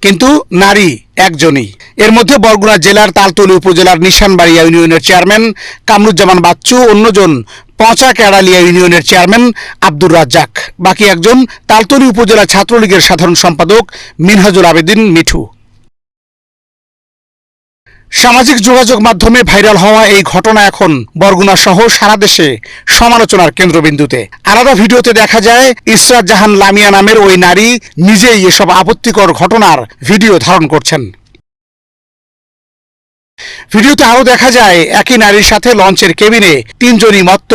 কিন্তু নারী একজনই। এর মধ্যে বরগুনা জেলার তালতলী উপজেলার নিশানবাড়িয়া ইউনিয়নের চেয়ারম্যান কামরুজ্জামান বাচ্চু, অন্যজন পচা কেড়ালিয়া ইউনিয়নের চেয়ারম্যান আব্দুর রাজ্জাক, বাকি একজন তালতলী উপজেলা ছাত্রলীগের সাধারণ সম্পাদক মিনহাজুল আবেদিন মিঠু। সামাজিক যোগাযোগ মাধ্যমে ভাইরাল হওয়া এই ঘটনা এখন বরগুনা সহ সারা দেশে সমালোচনার কেন্দ্রবিন্দুতে। আলাদা ভিডিওতে দেখা যায় ইসরাত জাহান লামিয়া নামের ওই নারী নিজেই এসব আপত্তিকর ঘটনার ভিডিও ধারণ করছেন। ভিডিওতে আরও দেখা যায় একই নারীর সাথে লঞ্চের কেবিনে তিনজনই মত্ত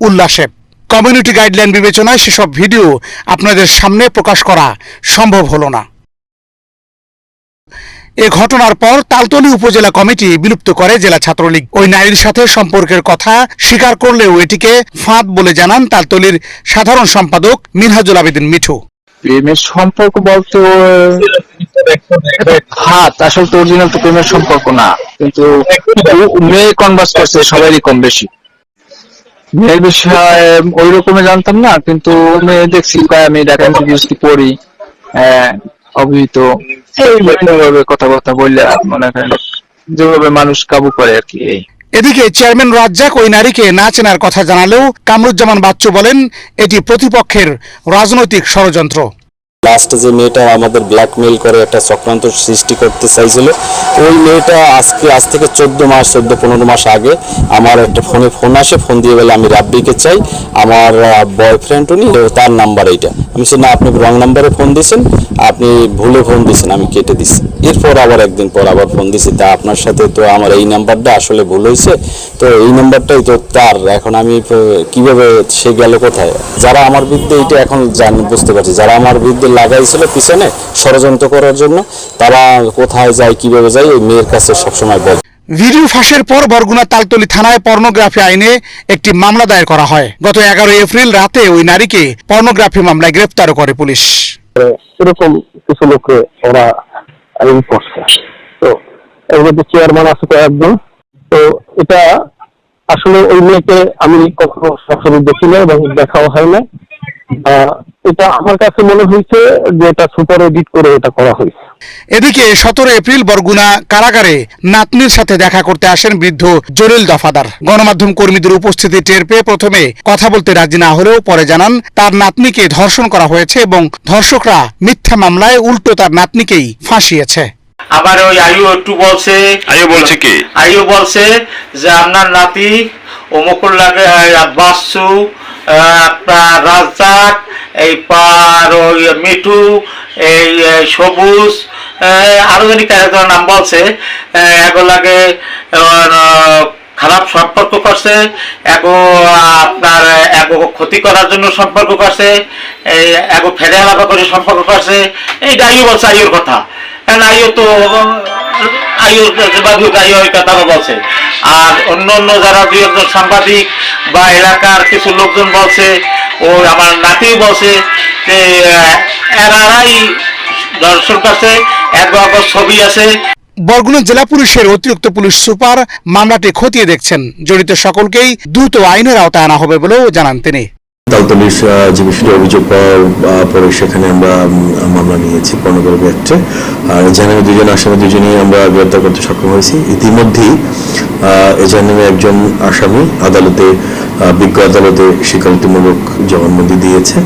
উল্লাসে। কমিউনিটি গাইডলাইন বিবেচনায় সেসব ভিডিও আপনাদের সামনে প্রকাশ করা সম্ভব হলো না। এ ঘটনার পর তালতলী উপজেলা কমিটি বিলুপ্ত করে জেলা ছাত্রলীগ। ওই নারীর সাথে সম্পর্কের কথা স্বীকার করলেও এটিকে ফাঁদ বলে জানান তালতলীর সাধারণ সম্পাদক মিনহাজুল আবেদিন মিঠু। প্রেমের সম্পর্ক বলতে ফাঁদ, আসলে তো অরিজিনাল তো প্রেমের সম্পর্ক না, কিন্তু মেয়ে কনভার্স করছে সবারই কম বেশি। মেয়ের বিষয়ে ওই রকমের জানতাম না, কিন্তু মেয়ে দেখছি আমি ঢাকা ইউনিভার্সিটি পড়ি, অভিহিত এইভাবে কথাবার্তা বললে মনে করেন যেভাবে মানুষ কাবু করে আর কি। এদিকে চেয়ারম্যান রাজ্জাক ওই নারীকে না চেনার কথা জানালেও কামরুজ্জামান বাচ্চু বলেন এটি প্রতিপক্ষের রাজনৈতিক ষড়যন্ত্র। লাস্টে যে মেয়েটা আমাদের ব্ল্যাকমেইল করে একটা চক্রান্ত সৃষ্টি করতে চাইছিল, ওই মেয়েটা আজ থেকে 14-15 মাস আগে আমার একটা ফোন আসে, ফোন দিয়ে বলে আমি রাব্বিকে চাই, আমার বয়ফ্রেন্ড উনি, তার নাম্বার এইটা। আমি বলছি না, আপনি রং নাম্বারে ফোন দিয়েছেন, আপনি ভুলে ফোন দিয়েছেন, আমি কেটে দিচ্ছি। এরপর আবার একদিন পর আবার ফোন দিয়েছি, তা আপনার সাথে তো আমার এই নাম্বারটা আসলে ভুল হয়েছে, তো এই নাম্বারটাই তো তার, এখন আমি কিভাবে সে গেল কোথায়। যারা আমার বিরুদ্ধে এইটা এখন বুঝতে পারছি, যারা আমার বিরুদ্ধে লাগাইছিল পিছনে ষড়যন্ত্র করার জন্য, তারা কোথায় যায় কিভাবে যায় ওই মেয়ের কাছে সবসময় বলে। ভিডিও ফাঁসের পর বরগুনা তালতলী থানায় পর্নোগ্রাফি আইনে একটি মামলা দায়ের করা হয়। গত 11 এপ্রিল রাতে ওই নারীকে পর্নোগ্রাফি মামলায় গ্রেফতারও করে পুলিশ। এরকম কিছু লোকে ওরা আইন করছে, তো এর মধ্যে চেয়ারম্যান আছে তো একজন। তো এটা আসলে ওই মেয়েকে আমি কখনো সরাসরি দেখি না এবং দেখাও হয় না। এটা আমার কাছে মনে হয়েছে যে এটা সুপার এডিট করে এটা করা হয়েছে। এদিকে 17 এপ্রিল বরগুনা কারাগারে নাতনির সাথে দেখা করতে আসেন বৃদ্ধ জলিল দফাদার। গণমাধ্যম কর্মীদের উপস্থিতি টের পেয়ে প্রথমে কথা বলতে রাজি না হলেও পরে জানান তার নাতনিকে ধর্ষণ করা হয়েছে এবং ধর্ষকরা মিথ্যা মামলায় উল্টো তার নাতনিকেই ফাঁসিয়েছে। আবার ওই আইও একটু বলছে, আইও বলছে যে আপনার নাতি অমুকুর লাগে বাসু, আপনার রাজ্জাক, এই পার ওই মিঠু, এই সবুজ, আরো জানি ক্যারেক্টার নাম বলছে, এগুলাকে খারাপ সম্পর্ক করছে, আপনার ক্ষতি করার জন্য সম্পর্ক করছে, ফেরে আলাপা করে সম্পর্ক করছে। এইটা আইও বলছে, আইওর কথা। আইও তো কথা বলছে। আর অন্য যারা 2-1 সাংবাদিক বা এলাকার কিছু লোকজন বলছে, ও আমার নাতিও বলছে যে এরাই দর্শন কাছে এক ছবি আছে। বরগুনা জেলা পুলিশের অতিরিক্ত পুলিশ সুপার মামলাটি খতিয়ে দেখছেন। জড়িত সকলকেই দ্রুত আইনের আওতায় আনা হবে বলেও জানান তিনি। তালতলীর যে বিষয়টি অভিযোগ পরে সেখানে আমরা মামলা নিয়েছি পর্নোগ্রাফি অ্যাক্টে, আর এজাহারে 2 জন আসামি, 2জনই আমরা গ্রেপ্তার করতে সক্ষম হয়েছি। ইতিমধ্যেই এজাহারে একজন আসামি বিজ্ঞ আদালতে স্বীকারোক্তিমূলক জবানবন্দি দিয়েছে।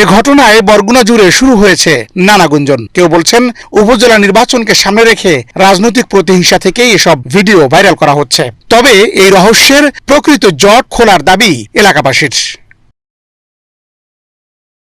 এ ঘটনায় বরগুনা জুড়ে শুরু হয়েছে নানা গুঞ্জন। কেউ বলছেন উপজেলা নির্বাচনকে সামনে রেখে রাজনৈতিক প্রতিহিংসা থেকেই এসব ভিডিও ভাইরাল করা হচ্ছে। তবে এই রহস্যের প্রকৃত জট খোলার দাবি এলাকাবাসীর।